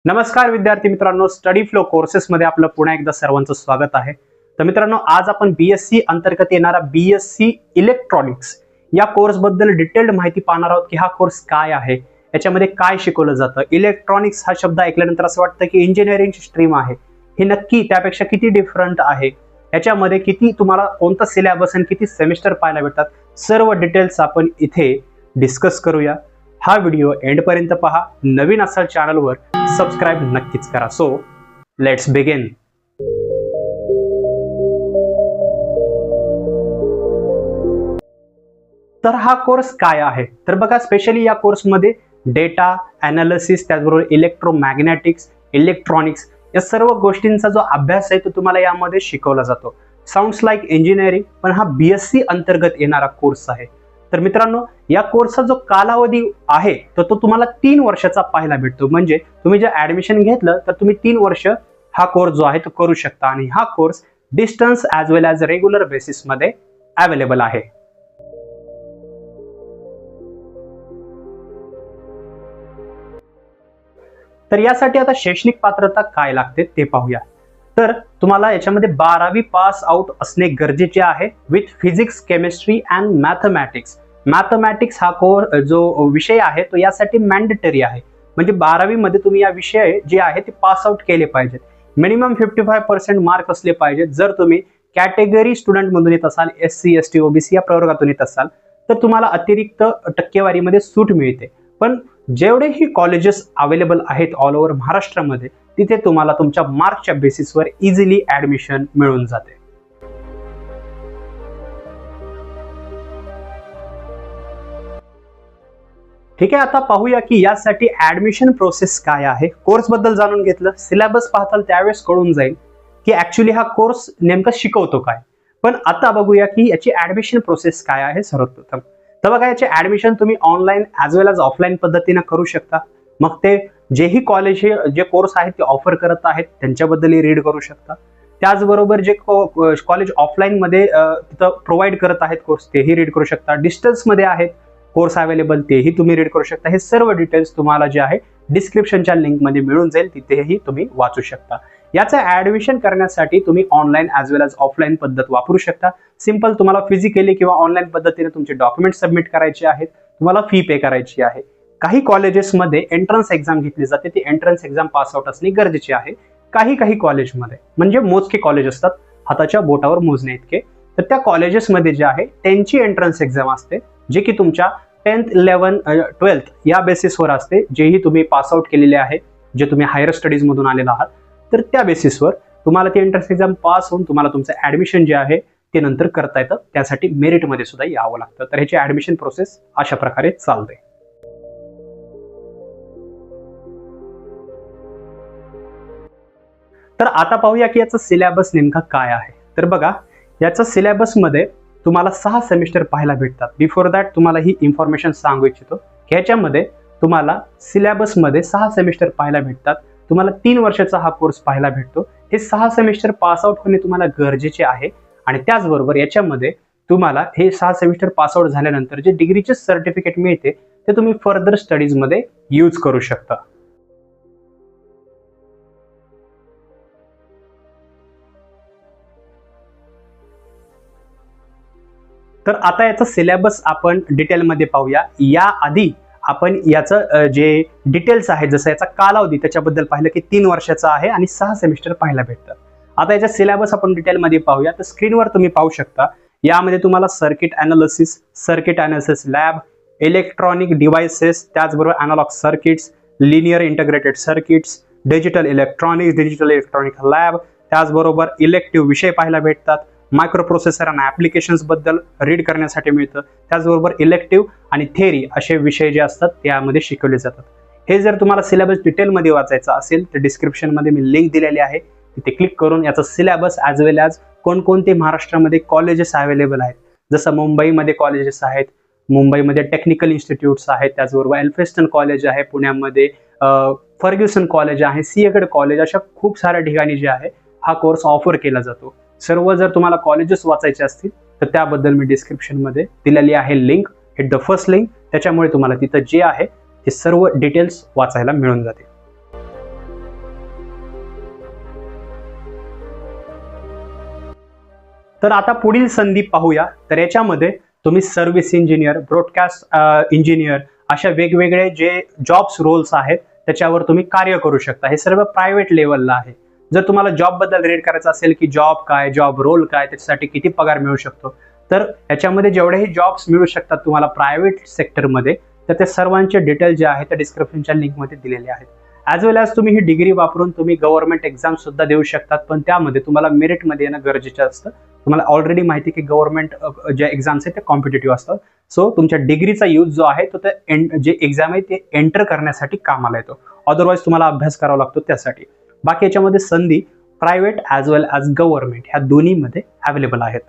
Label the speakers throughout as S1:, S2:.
S1: नमस्कार विद्यार्थी मित्रांनो, स्टडी फ्लो कोर्सेस मध्ये आपलं पुन्हा एकदा सर्वांचं स्वागत आहे। तर मित्रांनो, आज आपण बीएससी अंतर्गत येणारा बीएससी इलेक्ट्रॉनिक्स या कोर्स बद्दल डिटेल्ड माहिती पाहणार आहोत की हा कोर्स काय आहे, याच्यामध्ये काय शिकवलं जातं। इलेक्ट्रॉनिक्स हा शब्द ऐकल्यानंतर असं वाटतं की इंजिनिअरिंगची स्ट्रीम आहे, हे नक्की त्यापेक्षा किती डिफरंट आहे, याच्यामध्ये किती तुम्हाला कोणता सिलेबस आणि किती सेमिस्टर पाहायला भेटतात, सर्व डिटेल्स आपण इथे डिस्कस करूया। हा व्हिडिओ एंड पर्यंत पहा। नवीन असाल चॅनलवर सबस्क्राइब नक्कीच करा। So let's begin. तर हा कोर्स काय आहे, तर बघा, स्पेशली या कोर्समध्ये डेटा अनालिसिस, त्याचबरोबर इलेक्ट्रोमॅग्नेटिक्स, इलेक्ट्रॉनिक्स या सर्व गोष्टींचा जो अभ्यास आहे तो तुम्हाला यामध्ये शिकवला जातो। साऊंड्स लाईक इंजिनिअरिंग, पण हा बीएससी अंतर्गत येणारा कोर्स आहे। तर मित्रांनो, या कोर्सचा जो कालावधी आहे तो तुम्हाला 3 वर्षाचा पाहायला भेटतो। म्हणजे तुम्ही जे ऍडमिशन घेतलं तर तुम्ही 3 वर्ष हा कोर्स जो आहे तो करू शकता, आणि हा कोर्स डिस्टन्स ॲज वेल ॲज रेग्युलर बेसिस मध्ये अवेलेबल आहे। तर यासाठी आता शैक्षणिक पात्रता काय लागते ते पाहूया। तर तुम्हाला याच्यामध्ये 12वी पास आउट असणे गरजेचे आहे, with physics, chemistry and mathematics. Mathematics हा जो विषय आहे तो यासाठी मॅन्डेटरी आहे, म्हणजे 12वी मध्ये तुम्ही या विषय जे आहे ते पास आउट केले पाहिजेत। मिनिमम 55% मार्क असले पाहिजेत। जर तुम्ही कॅटेगरी स्टुडंट मधून येत असाल, SC ST OBC या प्रवर्गातून येत असाल, तर तुम्हाला अतिरिक्त टक्केवारीमध्ये सूट मिळते। पण जेवढेही कॉलेजेस अवेलेबल आहेत ऑल ओव्हर महाराष्ट्रामध्ये, तिथे तुम्हाला तुमच्या मार्कच्या बेसिसवर इझिली ऍडमिशन मिळून जाते। ठीक आहे, आता पाहूया की यासाठी ऍडमिशन प्रोसेस काय आहे। कोर्स बद्दल जाणून घेतलं, सिलेबस पाहताल त्यावेळेस कळून जाईल की ऍक्च्युली हा कोर्स नेमका शिकवतो काय। पण आता बघूया की याची ऍडमिशन प्रोसेस काय आहे सर्वप्रथम। तर बघा, याचे ऍडमिशन तुम्ही ऑनलाईन ॲज वेल ॲज ऑफलाईन पद्धतीने करू शकता। मग ते जेही कॉलेज जे कोर्स आहेत ते ऑफर करत आहेत त्यांच्याबद्दलही रीड करू शकता। त्याचबरोबर जे कॉलेज ऑफलाईन मध्ये तिथं प्रोव्हाइड करत आहेत कोर्स, तेही रीड करू शकता। डिस्टन्स मध्ये आहेत कोर्स अवेलेबल, तेही तुम्ही रीड करू शकता। हे सर्व डिटेल्स तुम्हाला जे आहे डिस्क्रिप्शनच्या लिंक मध्ये मिळून जाईल, तिथेही तुम्ही वाचू शकता। याचं ऍडमिशन करण्यासाठी तुम्ही ऑनलाईन ॲज वेल ॲज ऑफलाईन पद्धत वापरू शकता। सिंपल, तुम्हाला फिजिकली किंवा ऑनलाईन पद्धतीने तुमचे डॉक्युमेंट सबमिट करायचे आहेत, तुम्हाला फी पे करायची आहे। काही कॉलेजेसमध्ये एंट्रन्स एक्झाम घेतली जाते, ती एंट्रन्स एक्झाम पास आउट असणे गरजेचे आहे। काही कॉलेजमध्ये, म्हणजे मोजके कॉलेज असतात, हाताच्या बोटावर मोजणे इतके, तर त्या कॉलेजेसमध्ये जे आहे त्यांची एंट्रन्स एक्झाम असते, जे की तुमच्या 10th 11th 12th या बेसिसवर असते। जेही तुम्ही पास आउट केलेले आहे, जे तुम्ही हायर स्टडीज मधून आलेला आहात, तर त्या बेसिसवर तुम्हाला ती एंट्रन्स एक्झाम पास होऊन तुम्हाला तुमचं ऍडमिशन जे आहे ते नंतर करता येतं। त्यासाठी मेरिटमध्ये सुद्धा यावं लागतं। तर ह्याची ऍडमिशन प्रोसेस अशा प्रकारे चालते। तर आता पाहूया की याचा सिलेबस नेमका काय आहे। तर बघा, याचा सिलेबस मध्ये तुम्हाला 6 सेमिस्टर पाहायला भेटतात। बिफोर दॅट तुम्हाला ही इन्फॉर्मेशन सांगू इच्छितो की ह्याच्यामध्ये तुम्हाला सिलेबस मध्ये 6 सेमिस्टर पाहायला भेटतात। तुम्हाला 3 वर्षाचा हा कोर्स पाहायला भेटतो। हे 6 सेमिस्टर पास आउट होणे तुम्हाला गरजेचे आहे, आणि त्याचबरोबर याच्यामध्ये तुम्हाला हे 6 सेमिस्टर पास आउट झाल्यानंतर जे डिग्रीचे सर्टिफिकेट मिळते ते तुम्ही फर्दर स्टडीज मध्ये यूज करू शकता। तर आता याचा सिलेबस आपण डिटेलमध्ये पाहूया। या आधी आपण याचं जे डिटेल्स आहे, जसं याचा कालावधी त्याच्याबद्दल पाहिलं की 3 वर्षाचा आहे आणि 6 सेमिस्टर पाहायला भेटतात। आता याचा सिलेबस आपण डिटेलमध्ये पाहूया। तर स्क्रीनवर तुम्ही पाहू शकता, यामध्ये तुम्हाला circuit analysis lab, electronic devices, त्याचबरोबर analog circuits, linear integrated circuits, digital electronic lab, त्याचबरोबर इलेक्टिव्ह विषय पाहायला भेटतात। मायक्रो प्रोसेसर आणि ऍप्लिकेशन्स बद्दल रीड करण्यासाठी मिळतं। त्याचबरोबर इलेक्टिव्ह आणि थेअरी असे विषय जे असतात त्यामध्ये शिकवले जातात। हे जर तुम्हाला सिलेबस डिटेलमध्ये वाचायचा असेल तर डिस्क्रिप्शन मध्ये मी लिंक दिलेली आहे, तिथे क्लिक करून याचा सिलेबस ॲज वेल ॲज कोणकोणते महाराष्ट्रामध्ये कॉलेजेस अवेलेबल आहेत, जसं मुंबईमध्ये कॉलेजेस आहेत, मुंबईमध्ये टेक्निकल इन्स्टिट्यूट्स आहेत, त्याचबरोबर एल्फिन्स्टन कॉलेज आहे, पुण्यामध्ये फर्ग्युसन कॉलेज आहे, सिंहगड कॉलेज, अशा खूप साऱ्या ठिकाणी जे आहे हा कोर्स ऑफर केला जातो। सर्व जर तुम्हाला कॉलेजेस वाचायचे असतील तर त्याबद्दल मी डिस्क्रिप्शन मध्ये दिलेली आहे link, hit the first link, त्याच्यामुळे तुम्हाला तिथं जे आहे ते सर्व डिटेल्स वाचायला मिळून जाते। तर आता पुढील संधी पाहूया. तर याच्यामध्ये तुम्ही सर्व्हिस इंजिनियर, ब्रॉडकास्ट इंजिनियर अशा वेगवेगळे जे जॉब्स रोल्स आहेत त्याच्यावर तुम्ही कार्य करू शकता. हे सर्व प्रायव्हेट लेवलला आहे. जर तुम्हाला जॉब बद्दल रीड करायचं असेल की जॉब काय, जॉब रोल काय, त्याच्यासाठी किती पगार मिळू शकतो, तर याच्यामध्ये जेवढेही जॉब्स मिळू शकतात तुम्हाला प्रायव्हेट सेक्टरमध्ये, तर त्या सर्वांचे डिटेल जे आहेत त्या डिस्क्रिप्शनच्या लिंकमध्ये दिलेले आहेत. ॲज वेल ॲज तुम्ही ही डिग्री वापरून तुम्ही गव्हर्नमेंट एक्झाम सुद्धा देऊ शकतात, पण त्यामध्ये तुम्हाला मेरिटमध्ये येणं गरजेचं असतं. तुम्हाला ऑलरेडी माहिती की गव्हर्नमेंट ज्या एक्झाम्स आहेत ते कॉम्पिटेटिव्ह असतात. सो तुमच्या डिग्रीचा यूज जो आहे तो जे एक्झाम आहे ते एंटर करण्यासाठी कामाला येतो. अदरवाईज तुम्हाला अभ्यास करावा लागतो त्यासाठी. बाकी याच्यामध्ये संधी प्रायव्हेट ॲज वेल ॲज गव्हर्नमेंट ह्या दोन्हीमध्ये अवेलेबल आहेत.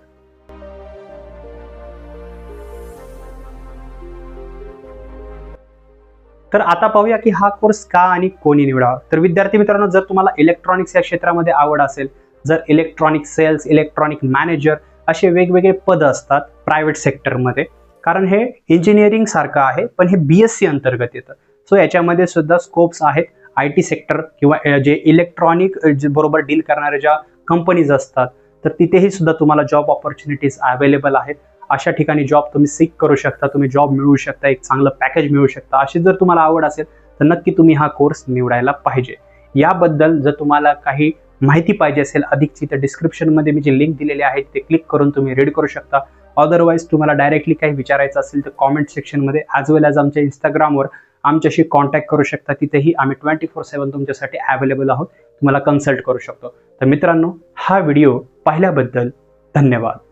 S1: तर आता पाहूया की हा कोर्स का आणि कोणी निवडावा. तर विद्यार्थी मित्रांनो, जर तुम्हाला इलेक्ट्रॉनिक्स या क्षेत्रामध्ये आवड असेल, जर इलेक्ट्रॉनिक सेल्स, इलेक्ट्रॉनिक मॅनेजर असे वेगवेगळे पद असतात प्रायव्हेट सेक्टरमध्ये, कारण हे इंजिनिअरिंग सारखं आहे पण हे BSc अंतर्गत येतं. सो याच्यामध्ये सुद्धा स्कोप्स आहेत. IT सेक्टर किंवा जे इलेक्ट्रॉनिक बरोबर डील करणाऱ्या ज्या कंपनीज असतात तर तिथेही सुद्धा तुम्हाला जॉब ऑपॉर्च्युनिटीज अवेलेबल आहेत. अशा ठिकाणी जॉब तुम्ही सीक करू शकता, तुम्ही जॉब मिळवू शकता, एक चांगलं पॅकेज मिळू शकता. अशी जर तुम्हाला आवड असेल तर नक्की तुम्ही हा कोर्स निवडायला पाहिजे. याबद्दल जर तुम्हाला काही माहिती पाहिजे असेल अधिकची, तर डिस्क्रिप्शनमध्ये मी जी लिंक दिलेली आहे ते क्लिक करून तुम्ही रीड करू शकता. अदरवाईज तुम्हाला डायरेक्टली काही विचारायचं असेल तर कॉमेंट सेक्शनमध्ये ॲज वेल ॲज आमच्या इंस्टाग्रामवर आमच्याशी कॉन्टॅक्ट करू शकता. तिथेही आम्ही 24/7 तुमच्यासाठी अवेलेबल आहोत, तुम्हाला कन्सल्ट करू शकतो. तर मित्रांनो, हा व्हिडिओ पाहिल्याबद्दल धन्यवाद.